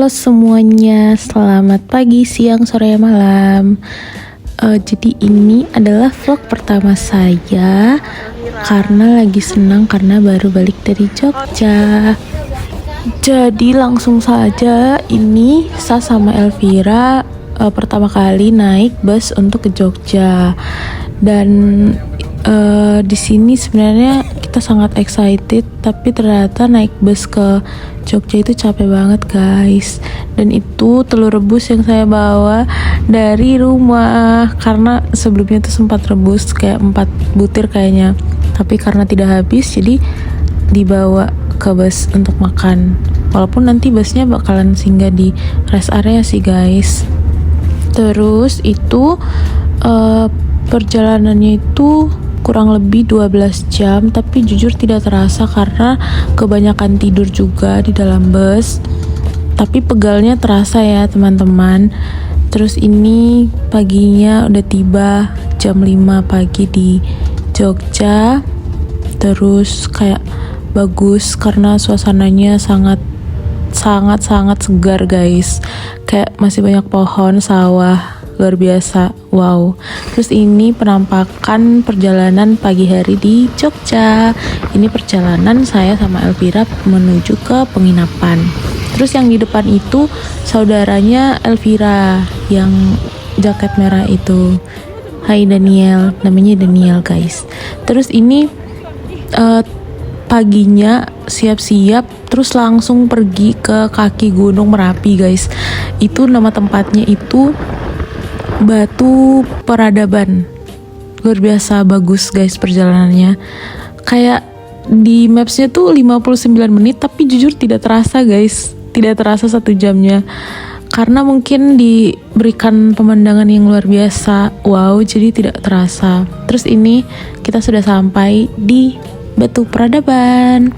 Halo semuanya, selamat pagi, siang, sore, malam. Jadi ini adalah vlog pertama saya karena lagi senang karena baru balik dari Jogja. Jadi langsung saja ini saya sama Elvira pertama kali naik bus untuk ke Jogja. Dan di sini sebenarnya kita sangat excited, tapi ternyata naik bus ke Jogja itu capek banget guys. Dan itu telur rebus yang saya bawa dari rumah, karena sebelumnya itu sempat rebus kayak 4 butir kayaknya, tapi karena tidak habis jadi dibawa ke bus untuk makan. Walaupun nanti busnya bakalan singgah di rest area sih guys. Terus itu perjalanannya itu kurang lebih 12 jam, tapi jujur tidak terasa karena kebanyakan tidur juga di dalam bus. Tapi pegalnya terasa ya teman-teman. Terus ini paginya udah tiba jam 5 pagi di Jogja. Terus kayak bagus karena suasananya sangat segar guys. Kayak masih banyak pohon, sawah, luar biasa, wow. Terus ini penampakan perjalanan pagi hari di Jogja. Ini perjalanan saya sama Elvira menuju ke penginapan. Terus yang di depan itu saudaranya Elvira yang jaket merah itu. Hai Daniel, namanya Daniel guys. Terus ini paginya siap-siap terus langsung pergi ke kaki Gunung Merapi guys. Itu nama tempatnya itu Batu Peradaban. Luar biasa bagus guys perjalanannya. Kayak di mapsnya tuh 59 menit, tapi jujur tidak terasa guys. Tidak terasa 1 jamnya. Karena mungkin diberikan pemandangan yang luar biasa. Wow, jadi tidak terasa. Terus ini kita sudah sampai di Batu Peradaban.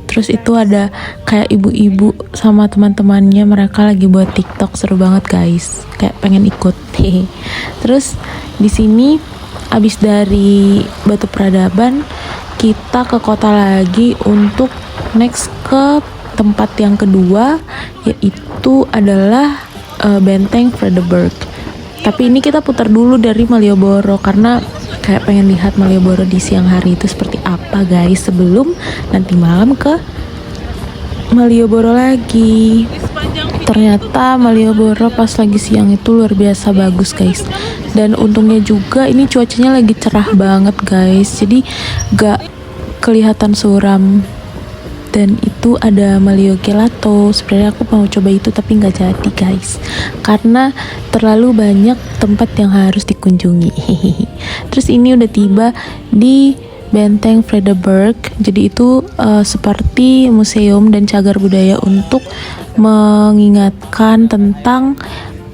Terus itu ada kayak ibu-ibu sama teman-temannya, mereka lagi buat TikTok, seru banget guys. Kayak pengen ikut. Terus di sini abis dari Batu Peradaban kita ke kota lagi untuk next ke tempat yang kedua, yaitu adalah Benteng Vredenburg. Tapi ini kita putar dulu dari Malioboro karena kayak pengen lihat Malioboro di siang hari itu seperti apa guys, sebelum nanti malam ke Malioboro lagi. Ternyata Malioboro pas lagi siang itu luar biasa bagus guys. Dan untungnya juga ini cuacanya lagi cerah banget guys, jadi gak kelihatan suram. Dan itu ada Malio Gelato. Sebenarnya aku mau coba itu tapi nggak jadi guys, karena terlalu banyak tempat yang harus dikunjungi. Terus ini udah tiba di Benteng Vredenburg. Jadi itu seperti museum dan cagar budaya untuk mengingatkan tentang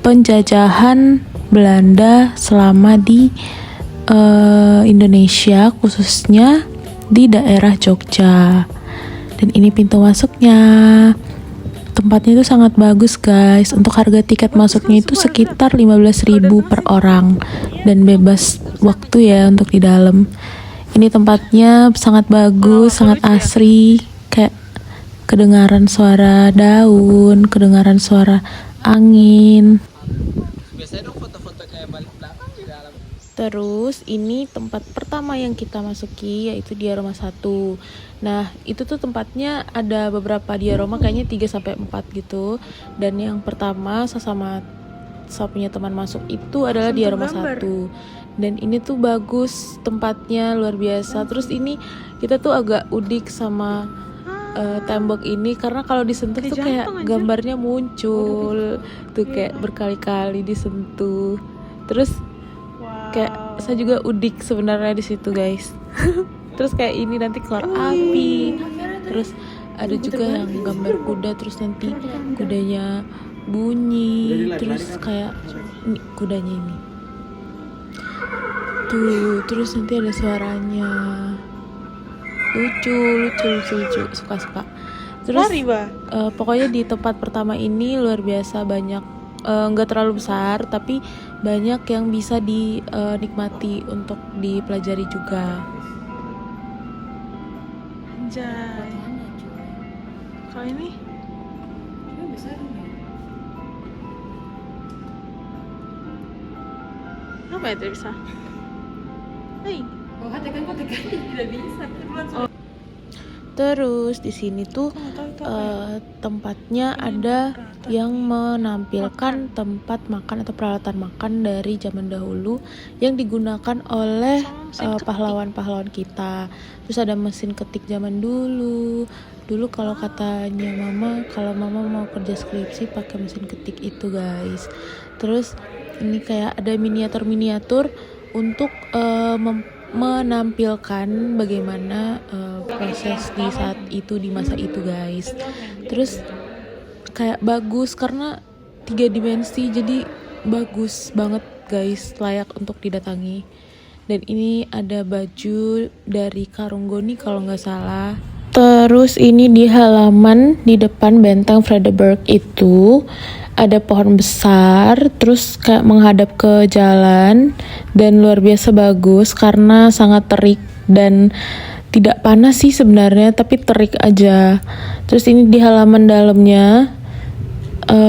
penjajahan Belanda selama di Indonesia, khususnya di daerah Jogja. Dan ini pintu masuknya. Tempatnya itu sangat bagus guys. Untuk harga tiket masuknya itu sekitar 15.000 per orang dan bebas waktu ya untuk di dalam. Ini tempatnya sangat bagus, sangat asri. Kayak kedengaran suara daun, kedengaran suara angin. Terus ini tempat pertama yang kita masuki yaitu Diaroma 1. Nah, itu tuh tempatnya ada beberapa diaroma, kayaknya 3-4 gitu. Dan yang pertama saya punya teman masuk itu adalah Diaroma 1. Dan ini tuh bagus tempatnya, luar biasa. Terus ini kita tuh agak udik sama tembok ini karena kalau disentuh tuh kayak gambarnya muncul. Tuh kayak berkali-kali disentuh. Terus kayak saya juga udik sebenarnya di situ guys. Terus kayak ini nanti keluar api. Terus ada juga yang gambar kuda, terus nanti kudanya bunyi. Terus kayak ini kudanya ini. Tuh, terus nanti ada suaranya. Lucu, suka. Terus pokoknya di tempat pertama ini luar biasa banyak, nggak terlalu besar tapi banyak yang bisa dinikmati untuk dipelajari juga. Anjay. Kalau ini? Apa ya tidak bisa? Hei. Oh, tekan kok tekan tidak bisa. Terus di sini tuh tempatnya ada yang menampilkan tempat makan atau peralatan makan dari zaman dahulu yang digunakan oleh pahlawan-pahlawan kita. Terus ada mesin ketik zaman dulu. Dulu kalau katanya mama, kalau mama mau kerja skripsi pakai mesin ketik itu guys. Terus ini kayak ada miniatur-miniatur untuk menampilkan bagaimana proses di saat itu, di masa itu guys. Terus kayak bagus karena 3 dimensi, jadi bagus banget guys, layak untuk didatangi. Dan ini ada baju dari Karung Goni kalau nggak salah. Terus ini di halaman di depan benteng Vredenburg itu ada pohon besar, terus kayak menghadap ke jalan, dan luar biasa bagus karena sangat terik dan tidak panas sih sebenarnya, tapi terik aja. Terus ini di halaman dalamnya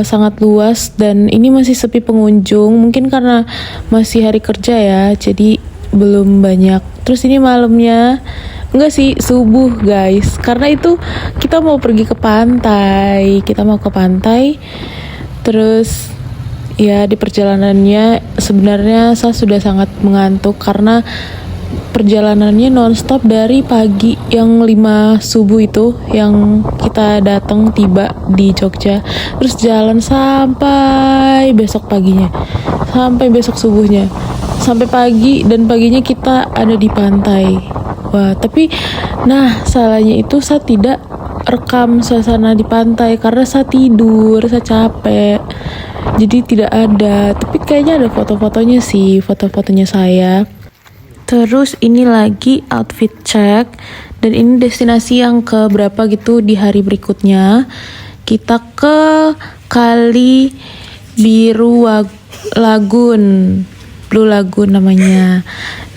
sangat luas dan ini masih sepi pengunjung, mungkin karena masih hari kerja ya, jadi belum banyak. Terus ini malamnya, enggak sih, subuh guys, karena itu kita mau pergi ke pantai, terus ya di perjalanannya sebenarnya saya sudah sangat mengantuk karena perjalanannya nonstop dari pagi yang 5 subuh itu yang kita datang tiba di Jogja, terus jalan sampai besok paginya, sampai besok subuhnya, sampai pagi, dan paginya kita ada di pantai. Wah, tapi nah salahnya itu saya tidak rekam suasana di pantai karena saya tidur, saya capek, jadi tidak ada. Tapi kayaknya ada foto-fotonya sih, foto-fotonya saya. Terus ini lagi outfit check, dan ini destinasi yang ke berapa gitu di hari berikutnya. Kita ke Kali Biru Lagun, Blue Lagoon namanya.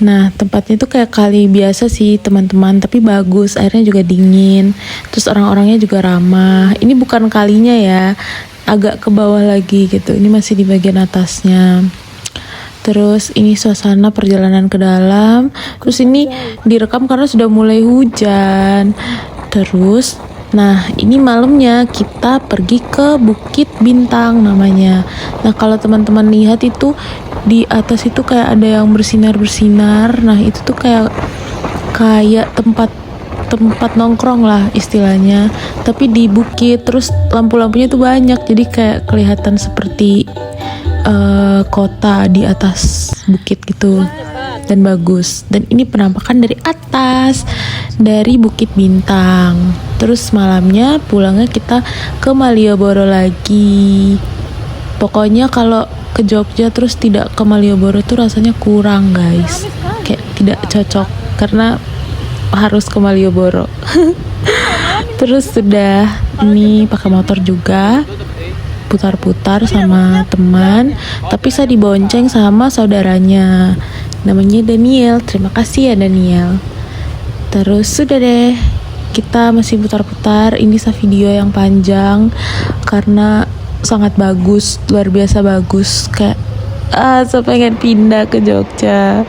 Nah, tempatnya tuh kayak kali biasa sih teman-teman, tapi bagus, airnya juga dingin, terus orang-orangnya juga ramah. Ini bukan kalinya ya, agak ke bawah lagi gitu, ini masih di bagian atasnya. Terus ini suasana perjalanan ke dalam. Terus ini direkam karena sudah mulai hujan. Terus nah ini malamnya kita pergi ke Bukit Bintang namanya. Nah kalau teman-teman lihat itu di atas itu kayak ada yang bersinar-bersinar. Nah itu tuh kayak tempat nongkrong lah istilahnya, tapi di bukit, terus lampu-lampunya tuh banyak, jadi kayak kelihatan seperti kota di atas bukit gitu, dan bagus. Dan ini penampakan dari atas dari Bukit Bintang. Terus malamnya pulangnya kita ke Malioboro lagi. Pokoknya kalau ke Jogja terus tidak ke Malioboro tuh rasanya kurang guys, kayak tidak cocok karena harus ke Malioboro. Terus sudah ini pakai motor juga, putar-putar sama teman, tapi saya dibonceng sama saudaranya, namanya Daniel. Terima kasih ya Daniel. Terus sudah deh, kita masih putar-putar. Ini saya video yang panjang karena sangat bagus, luar biasa bagus, kayak saya pengen pindah ke Jogja.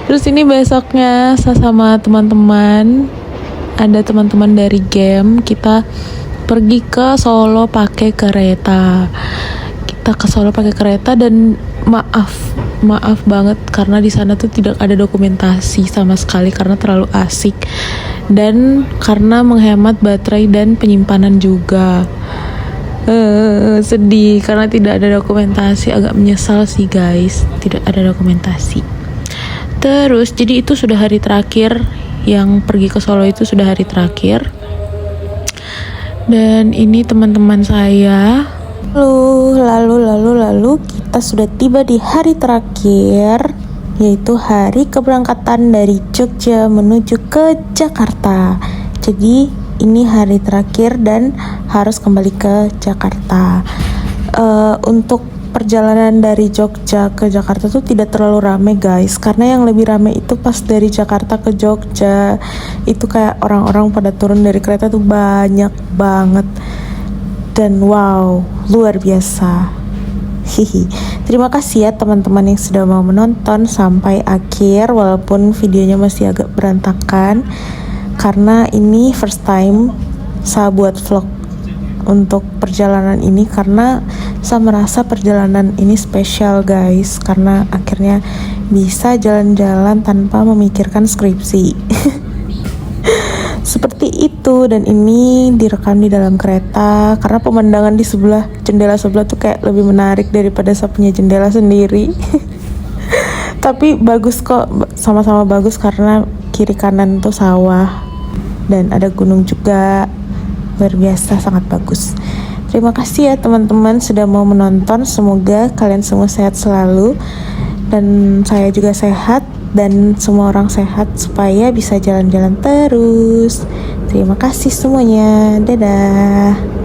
Terus ini besoknya saya sama teman-teman, ada teman-teman dari game, kita pergi ke Solo pakai kereta. Kita ke Solo pakai kereta dan maaf banget karena di sana tuh tidak ada dokumentasi sama sekali karena terlalu asik dan karena menghemat baterai dan penyimpanan juga. Sedih karena tidak ada dokumentasi, agak menyesal sih guys, tidak ada dokumentasi. Terus jadi itu sudah hari terakhir, yang pergi ke Solo itu sudah hari terakhir. Dan ini teman-teman saya. Lalu kita sudah tiba di hari terakhir, yaitu hari keberangkatan dari Jogja menuju ke Jakarta. Jadi ini hari terakhir dan harus kembali ke Jakarta. Untuk perjalanan dari Jogja ke Jakarta tuh tidak terlalu rame guys, karena yang lebih rame itu pas dari Jakarta ke Jogja. Itu kayak orang-orang pada turun dari kereta tuh banyak banget, dan wow, luar biasa. Terima kasih ya teman-teman yang sudah mau menonton sampai akhir, walaupun videonya masih agak berantakan karena ini first time saya buat vlog untuk perjalanan ini, karena saya merasa perjalanan ini spesial guys, karena akhirnya bisa jalan-jalan tanpa memikirkan skripsi. Seperti itu, dan ini direkam di dalam kereta karena pemandangan di sebelah jendela sebelah tuh kayak lebih menarik daripada saya punya jendela sendiri. Tapi bagus kok, sama-sama bagus karena kiri kanan tuh sawah dan ada gunung juga. Luar biasa, sangat bagus. Terima kasih ya teman-teman sudah mau menonton. Semoga kalian semua sehat selalu dan saya juga sehat dan semua orang sehat supaya bisa jalan-jalan terus. Terima kasih semuanya. Dadah.